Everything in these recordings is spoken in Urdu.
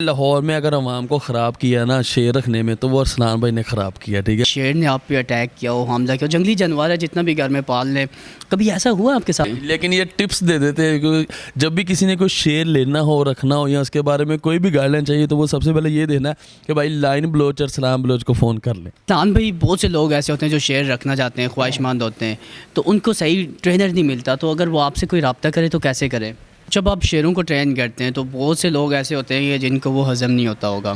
لاہور میں اگر عوام کو خراب کیا نا شیر رکھنے میں تو وہ ارسلان بھائی نے خراب کیا. ٹھیک ہے, شیر نے آپ پہ اٹیک کیا ہو, حملہ کیا ہو, جنگلی جانور ہے جتنا بھی گھر میں پال لیں, کبھی ایسا ہوا آپ کے ساتھ؟ لیکن یہ ٹپس دے دیتے ہیں کہ جب بھی کسی نے کوئی شیر لینا ہو, رکھنا ہو یا اس کے بارے میں کوئی بھی گائیڈ لائن چاہیے تو وہ سب سے پہلے یہ دینا ہے کہ بھائی لائن بلوچ ارسلان بلوچ کو فون کر لیں. ارسلان بھائی, بہت سے لوگ ایسے ہوتے ہیں جو شیر رکھنا چاہتے ہیں, خواہش مند ہوتے ہیں, تو ان کو صحیح ٹرینر نہیں ملتا, تو اگر وہ آپ سے کوئی رابطہ کرے تو کیسے کرے؟ جب آپ شیروں کو ٹرین کرتے ہیں تو بہت سے لوگ ایسے ہوتے ہیں جن کو وہ ہضم نہیں ہوتا ہوگا,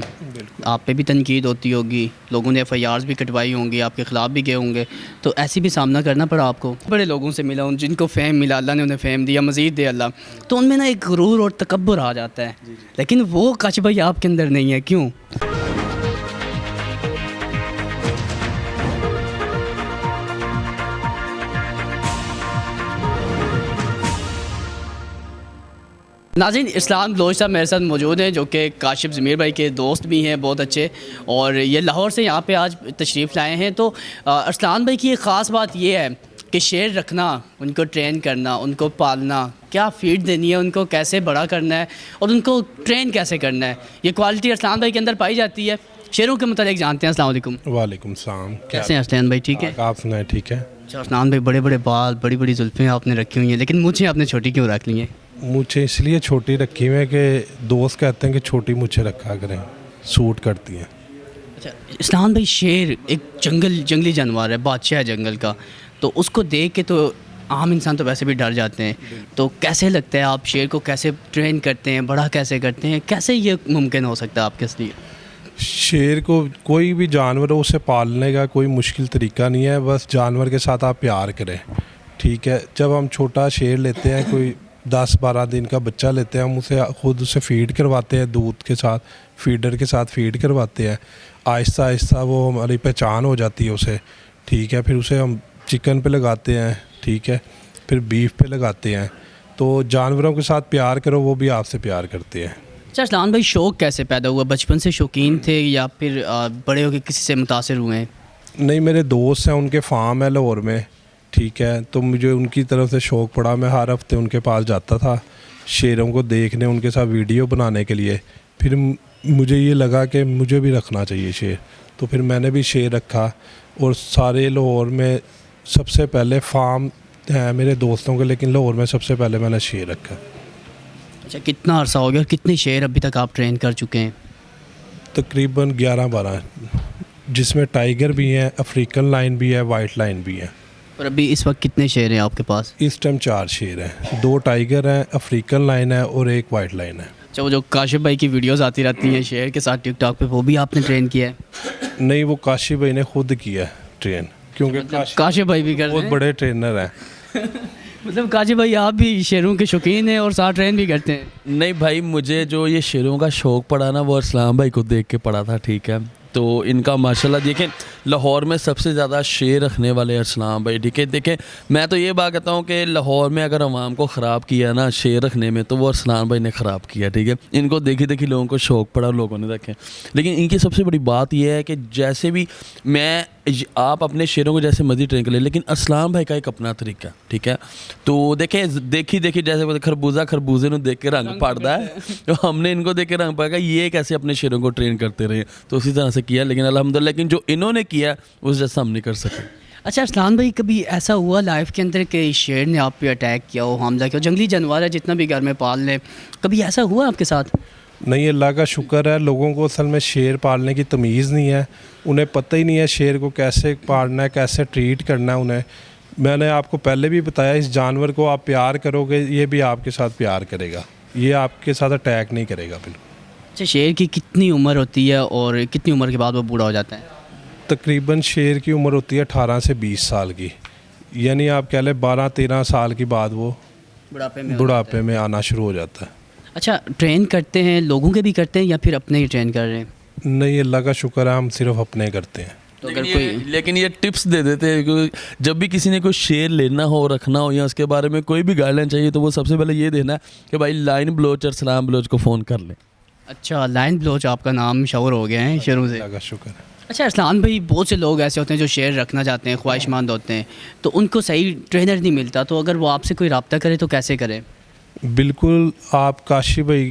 آپ پہ بھی تنقید ہوتی ہوگی, لوگوں نے FIRs بھی کٹوائی ہوں گی, آپ کے خلاف بھی گئے ہوں گے, تو ایسی بھی سامنا کرنا پڑا آپ کو؟ بڑے لوگوں سے ملا ہوں جن کو فیم ملا, اللہ نے انہیں فیم دیا, مزید دے اللہ, تو ان میں نا ایک غرور اور تکبر آ جاتا ہے, لیکن وہ کش بھائی آپ کے اندر نہیں ہے, کیوں؟ ناظرین, ارسلان بلوچ صاحب میرے ساتھ موجود ہیں جو کہ کاشف ضمیر بھائی کے دوست بھی ہیں بہت اچھے, اور یہ لاہور سے یہاں پہ آج تشریف لائے ہیں. تو ارسلان بھائی کی ایک خاص بات یہ ہے کہ شیر رکھنا, ان کو ٹرین کرنا, ان کو پالنا, کیا فیڈ دینی ہے, ان کو کیسے بڑا کرنا ہے اور ان کو ٹرین کیسے کرنا ہے, یہ کوالٹی ارسلان بھائی کے اندر پائی جاتی ہے. شیروں کے متعلق جانتے ہیں. السلام علیکم. وعلیکم السلام. کیسے ہیں ارسلان بھائی؟ ٹھیک ہے, آپ سنائیں. ٹھیک ہے. اچھا ارسلان بھائی, بڑے بڑے بال, بڑی بڑی زلفیں آپ نے رکھی ہوئی ہیں, لیکن مجھے آپ نے چھوٹی کیوں رکھ لی ہیں؟ مجھے اس لیے چھوٹی رکھی ہوئی ہے کہ دوست کہتے ہیں کہ چھوٹی مجھے رکھا کریں, سوٹ کرتی ہیں. اچھا ارسلان بھائی, شیر ایک جنگلی جانور ہے, بادشاہ ہے جنگل کا, تو اس کو دیکھ کے تو عام انسان تو ویسے بھی ڈر جاتے ہیں, تو کیسے لگتا ہے آپ شیر کو کیسے ٹرین کرتے ہیں, بڑا کیسے کرتے ہیں, کیسے یہ ممکن ہو سکتا ہے آپ کے لیے؟ شیر کو کوئی بھی جانور ہو اسے پالنے کا کوئی مشکل طریقہ نہیں ہے, بس جانور کے ساتھ آپ پیار کریں. ٹھیک ہے, جب ہم چھوٹا شیر لیتے ہیں, کوئی 10-12 دن کا بچہ لیتے ہیں, ہم اسے فیڈ کرواتے ہیں, دودھ کے ساتھ فیڈر کے ساتھ فیڈ کرواتے ہیں. آہستہ آہستہ وہ ہماری پہچان ہو جاتی ہے اسے. ٹھیک ہے, پھر اسے ہم چکن پہ لگاتے ہیں, ٹھیک ہے, پھر بیف پہ لگاتے ہیں. تو جانوروں کے ساتھ پیار کرو, وہ بھی آپ سے پیار کرتے ہیں. اچھا ارسلان بھائی, شوق کیسے پیدا ہوا؟ بچپن سے شوقین تھے یا پھر بڑے ہو کے کسی سے متاثر ہوئے ہیں؟ نہیں, میرے دوست ہیں, ان کے فارم ہے لاہور میں. ٹھیک ہے, تو مجھے ان کی طرف سے شوق پڑا, میں ہر ہفتے ان کے پاس جاتا تھا شیروں کو دیکھنے, ان کے ساتھ ویڈیو بنانے کے لیے. پھر مجھے یہ لگا کہ مجھے بھی رکھنا چاہیے شیر, تو پھر میں نے بھی شیر رکھا. اور سارے لاہور میں سب سے پہلے فارم ہیں میرے دوستوں کے, لیکن لاہور میں سب سے پہلے میں نے شیر رکھا. اچھا, کتنا عرصہ ہو گیا اور کتنے شیر ابھی تک آپ ٹرین کر چکے ہیں؟ تقریباً 11-12, جس میں ٹائیگر بھی ہیں, افریقن لائن بھی ہے, وائٹ لائن بھی ہے. اور ابھی اس وقت کتنے شیر ہیں آپ کے پاس؟ اس ٹائم 4 شیر ہیں, 2 ٹائیگر ہیں, افریقن لائن ہے اور 1 وائٹ لائن ہے. اچھا, وہ جو کاشف بھائی کی ویڈیوز آتی رہتی ہیں شیر کے ساتھ ٹک ٹاک پہ, وہ بھی آپ نے ٹرین کیا ہے؟ نہیں, وہ کاشف بھائی نے خود کیا ہے ٹرین, کیونکہ کاشف بھائی بھی بہت بڑے ٹرینر ہیں. مطلب کاشف بھائی آپ بھی شیروں کے شوقین ہیں اور ساتھ ٹرین بھی کرتے ہیں؟ نہیں بھائی, مجھے جو یہ شیروں کا شوق پڑا نا وہ ارسلان بھائی کو دیکھ کے پڑا تھا. ٹھیک ہے, تو ان کا ماشاءاللہ دیکھیں لاہور میں سب سے زیادہ شیر رکھنے والے ارسلان بھائی. ٹھیک ہے, دیکھیں میں تو یہ بات کہتا ہوں کہ لاہور میں اگر عوام کو خراب کیا نا شیر رکھنے میں تو وہ ارسلان بھائی نے خراب کیا. ٹھیک ہے, ان کو دیکھی لوگوں کو شوق پڑا, لوگوں نے رکھے. لیکن ان کی سب سے بڑی بات یہ ہے کہ جیسے بھی آپ اپنے شیروں کو جیسے مرضی ٹرین کر لیں, لیکن ارسلان بھائی کا ایک اپنا طریقہ. ٹھیک ہے, تو دیکھیں دیکھی جیسے خربوزے نے دیکھ کے رنگ پڑتا ہے, تو ہم نے ان کو دیکھ کے رنگ پڑا یہ کیسے اپنے شیروں کو ٹرین کرتے رہے, تو اسی طرح سے کیا. لیکن الحمدللہ لیکن جو انہوں نے کیا اس جیسا ہم نہیں کر سکے. اچھا ارسلان بھائی, کبھی ایسا ہوا لائف کے اندر کہ شیر نے آپ پہ اٹیک کیا ہو, حملہ کیا ہو, جنگلی جانور ہے جتنا بھی گھر میں پال لیں, کبھی ایسا ہوا آپ کے ساتھ؟ نہیں, اللہ کا شکر ہے, لوگوں کو اصل میں شیر پالنے کی تمیز نہیں ہے, انہیں پتہ ہی نہیں ہے شیر کو کیسے پالنا ہے, کیسے ٹریٹ کرنا ہے انہیں. میں نے آپ کو پہلے بھی بتایا, اس جانور کو آپ پیار کرو گے, یہ بھی آپ کے ساتھ پیار کرے گا, یہ آپ کے ساتھ اٹیک نہیں کرے گا بالکل. اچھا, شیر کی کتنی عمر ہوتی ہے اور کتنی عمر کے بعد وہ بوڑھا ہو جاتا ہے؟ تقریباً شیر کی عمر ہوتی ہے 18 سے 20 سال کی, یعنی آپ کہہ لیں 12-13 سال کے بعد وہ بڑھاپے میں آنا شروع ہو جاتا ہے. اچھا, ٹرین کرتے ہیں لوگوں کے بھی کرتے ہیں یا پھر اپنے ہی ٹرین کر رہے ہیں؟ نہیں, اللہ کا شکر ہے, ہم صرف اپنے کرتے ہیں. لیکن یہ ٹپس دے دیتے ہیں کہ جب بھی کسی نے کوئی شیر لینا ہو, رکھنا ہو یا اس کے بارے میں کوئی بھی گائیڈ لائن چاہیے تو وہ سب سے پہلے یہ دینا ہے کہ بھائی لائن بلوچ ارسلان بلوچ کو فون کر لیں. اچھا, لائن بلوچ آپ کا نام مشہور ہو گیا ہے شروع سے. اللہ کا شکر ہے. اچھا ارسلان بھائی, بہت سے لوگ ایسے ہوتے ہیں جو شیر رکھنا چاہتے ہیں, خواہش مند ہوتے ہیں, تو ان کو صحیح ٹرینر نہیں ملتا, تو اگر وہ آپ سے کوئی رابطہ کرے تو کیسے کرے؟ بالکل, آپ کاشف بھائی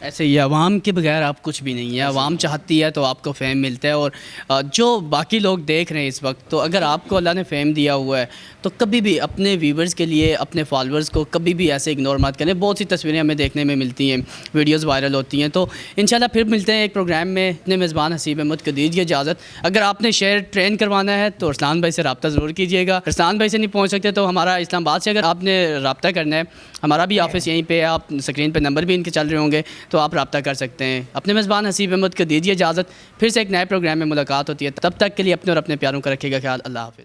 ایسے ہی عوام کے بغیر آپ کچھ بھی نہیں ہے. عوام چاہتی ہے تو آپ کو فیم ملتا ہے. اور جو باقی لوگ دیکھ رہے ہیں اس وقت, تو اگر آپ کو اللہ نے فیم دیا ہوا ہے تو کبھی بھی اپنے ویورز کے لیے, اپنے فالوورز کو کبھی بھی ایسے اگنور مت کریں. بہت سی تصویریں ہمیں دیکھنے میں ملتی ہیں, ویڈیوز وائرل ہوتی ہیں. تو انشاءاللہ پھر ملتے ہیں ایک پروگرام میں. اپنے میزبان حسیب احمد کو دیجیے اجازت. اگر آپ نے شیئر ٹرین کروانا ہے تو ارسلان بھائی سے رابطہ ضرور کیجیے گا. ارسلان بھائی سے نہیں پہنچ سکتے تو ہمارا اسلام آباد سے اگر آپ نے رابطہ کرنا ہے, ہمارا بھی آفس یہیں پہ ہے, آپ اسکرین پہ نمبر بھی ان کے چل رہے ہوں گے, تو آپ رابطہ کر سکتے ہیں. اپنے میزبان حسیب احمد کو دیجیے اجازت. پھر سے ایک نئے پروگرام میں ملاقات ہوتی ہے. تب تک کے لیے اپنے اور اپنے پیاروں کا رکھیے گا خیال. اللہ حافظ.